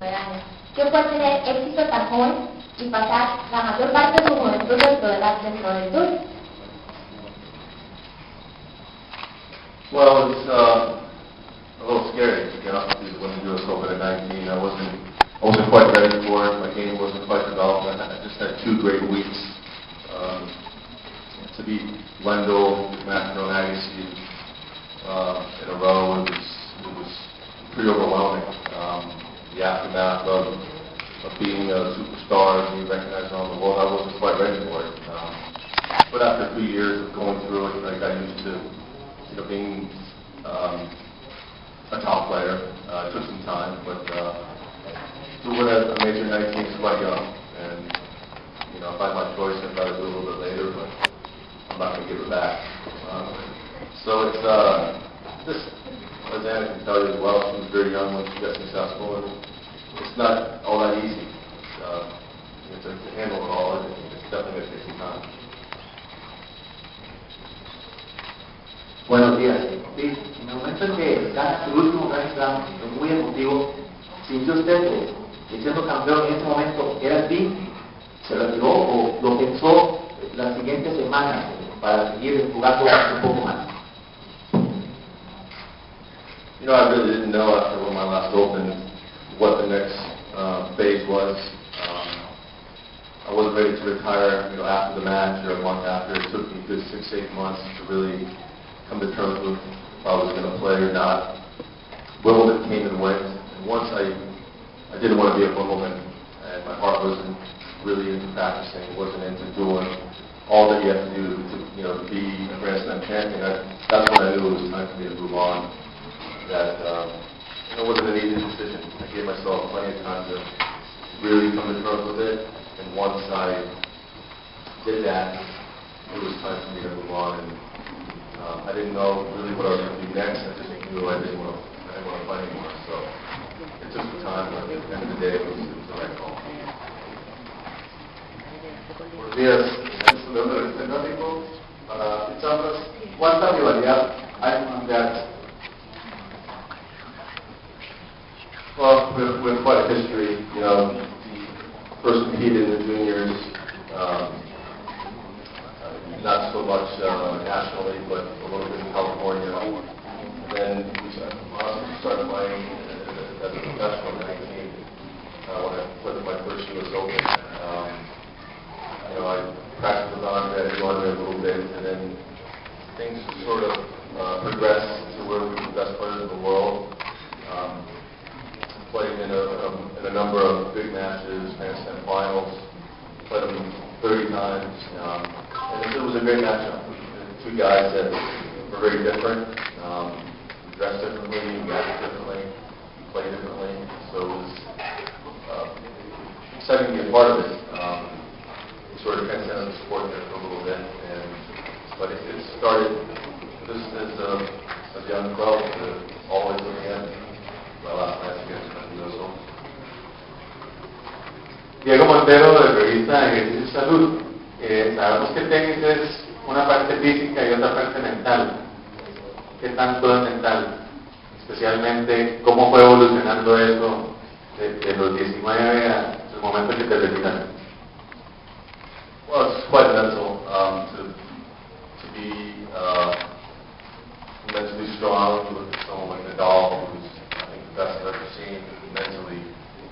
años. ¿Qué puede tener éxito tan joven y pasar la mayor parte de su juventud dentro del tour? Well, it's a little scary to get up to when the U.S. Open at 19. I wasn't quite ready for it. My game wasn't quite developed. I just had 2 great weeks. To beat Wendell, McEnroe, and Agassi in a row, it was pretty overwhelming. The aftermath of being a superstar and being recognized around the world, I wasn't quite ready for it. But after 2 years of going through it, I got used to being a top player. It took some time, but to win a major 19 is quite young. And if I had my choice, I'd rather do it a little bit later, but I'm not going to give it back. So it's just, as Anna can tell you as well, she was very young when she got successful, and it's not all that easy. To handle it all, it's definitely going to take some time. Buenos días. Sí, en el momento en que gana su último Grand Slam, fue muy emotivo. ¿Sintió usted que siendo campeón en ese momento era así? ¿Se retiró o lo pensó las siguientes semanas para seguir jugando un poco más? I really didn't know after my last Open what the next phase was. I wasn't ready to retire, after the match or a month after. It took me a good 6-8 months to really come to terms with if I was going to play or not. Wimbledon came and went, and once I didn't want to be at Wimbledon, and my heart wasn't really into practicing, wasn't into doing all that you have to do to be a Grand Slam champion. That's when I knew it was time for me to move on. That it wasn't an easy decision. I gave myself plenty of time to really come to terms with it, and once I did that, it was time for me to move on. And I didn't know really what I was going to do next. I just knew I didn't want to play anymore. So it took some time, but at the end of the day, it was the right call. Buenos días, es un nombre representativo para Sampras. ¿Cuánta rivalidad hay con Agassi? Well, with quite a history, first competed in the juniors, not so much nationally, but a little bit in California. And then we started playing as a professional at 19 when I played my first U.S. Open. I practiced with Andre, I knew Andre a little bit, and then things sort of progressed to where we were the best players in the world. Played in a number of big matches, Grand Slam finals, played them 30 times, and it was a great matchup. 2 guys that were very different, dressed differently, reacted differently, played differently, so it was exciting to be a part of it. We sort of transcended the sport there for a little bit, but it started just as a young pro to always looking at my last match against U.S. Open. Diego Montero, de revista Ejercicio y Salud. Sabemos que tenis es una parte física y otra parte mental. ¿Qué tanto es mental? Especialmente, ¿cómo fue evolucionando eso de los 19 a el momento que te retiraste? Well, it's quite mental to be mentally strong. You look at someone like Nadal, who's I think the best I've ever seen, mentally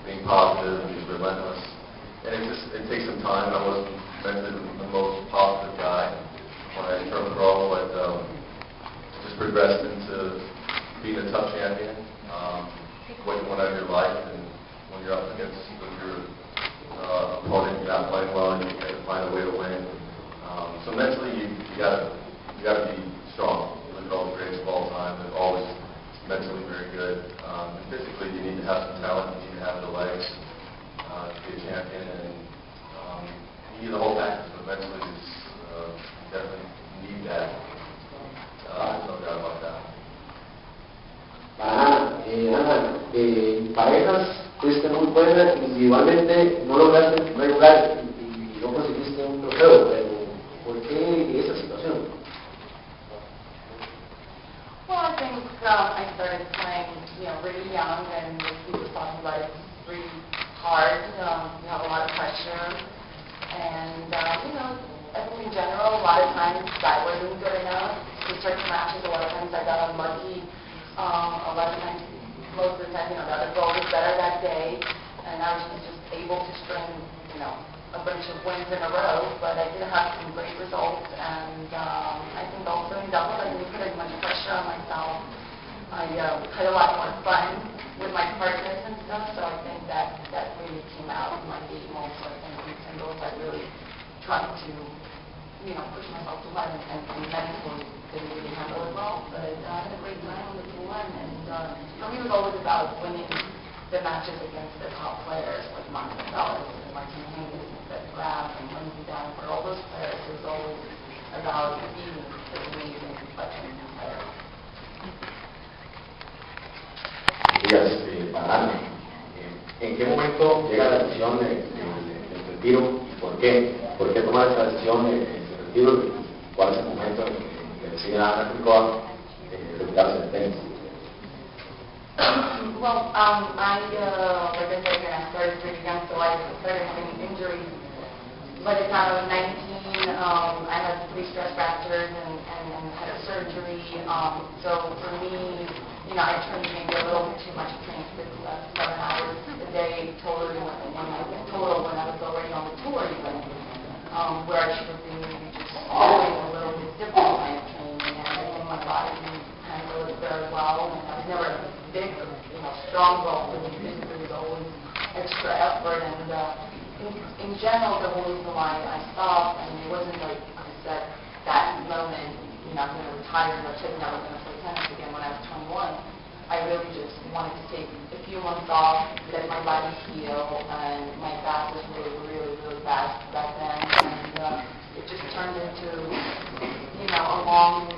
being positive and he's relentless. And it takes some time. I wasn't mentally the most positive guy when I turned pro, but it just progressed into being a tough champion. What you want out of your life, and when you're up against your opponent, you're not playing well, and you have to find a way to win. So mentally, you gotta be strong. You look at all the greats of all time; they're always mentally very good. And physically, you need to have some talent. You need to have the legs to be a champion, and you need the whole package. But mentally, you definitely need that. There's no doubt about that. Ana, en parejas fuiste muy buena, individualmente no lograste el primer lugar y no conseguiste un trofeo, pero ¿por qué esa situación? Well, I think I started playing, really young, and people talking about it very hard. You have a lot of pressure, and I think in general, a lot of times I wasn't good enough to certain matches. A lot of times I got unlucky. A lot of times, most of the time, the other girl was better that day, and I was just able to string, a bunch of wins in a row. But I did have some great results, and I think also in doubles I didn't put as much pressure on myself. I had a lot more fun with my partners and stuff, so I think that really came out in my game also. I think in singles I really tried to, push myself to limit and mentally didn't really handle it well. But I had a great time on the tour, and for me it was always about winning the matches against the top players like Monica Seles and Martin Hingis and Seth Graf and Lindsay Down. For all those players, it was always about beating the amazing legend players. Para Ana, ¿en qué momento llega la decisión del retiro y por qué? ¿Por qué tomar esa decisión del retiro? ¿Cuál es el momento en que decide Ana Kournikova retirarse del tenis? Well, like I said again, I started pretty young, so I started having injuries. By the time I was 19, I had 3 stress fractures and had a surgery. So for me, I trained maybe a little bit too much, training 6 to 7 hours a day totally when I was already on the tour even, where I should have been maybe just doing a little bit different kind of training, and I think my body didn't handle it very well, and I was never a big, strong girl, but physically was always extra effort, and in general, the whole reason why I stopped, and it wasn't like I said that moment, I'm going to retire, and I said never going to play tennis again when I was 21. I really just wanted to take a few months off, let my body heal, and my back was really, really, really bad back then, and it just turned into, a long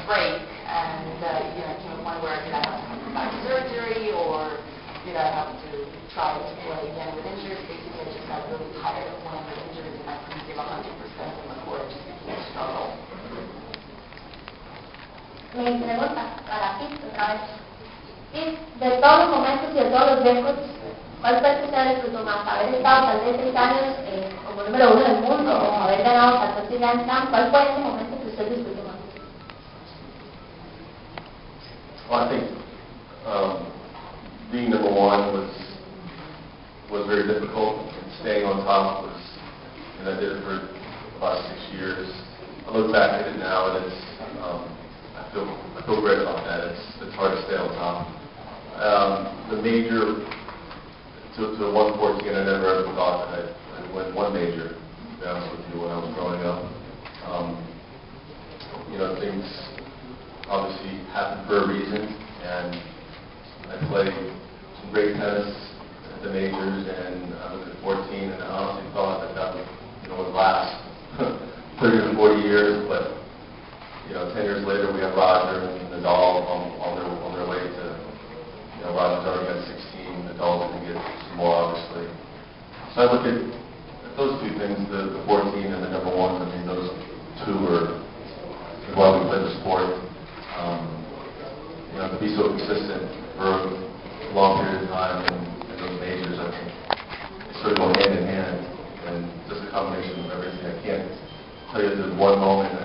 break, and it came to a point where did I have to have back surgery, or did I have to try to play again with injuries? Basically, I just got really tired of playing with injuries, and I couldn't give 100% in the court. It just became a struggle. Mi pregunta para ti otra vez. Sí, de todos los momentos y de todos los récords, ¿cuál fue el que usted disfrutó más? ¿Haber estado tal vez 3 años como número 1 del mundo o haber ganado 14 Grand Slam? ¿Cuál fue ese momento que usted disfrutó más? Well, I think being number 1 was very difficult, and staying on top was, and I did it for about 6 years. I look back at it now, and it's I feel great about that. It's hard to stay on top. The major to 114, I never ever thought that I'd win one major. To be honest with you, when I was growing up, things obviously happen for a reason, and I played some great tennis at the majors, and I was at 14, and I honestly thought that would last 30 to 40 years, but 10 years later we have Roger and Nadal on their way to, Roger's already got 16, Nadal's going to get some more, obviously. So I look at those 2 things, the 14 and the number 1. I mean, those 2 are why we play the sport. To be so consistent for a long period of time in those majors, I think it's sort of go hand in hand, and just a combination of everything. I can't tell you there's one moment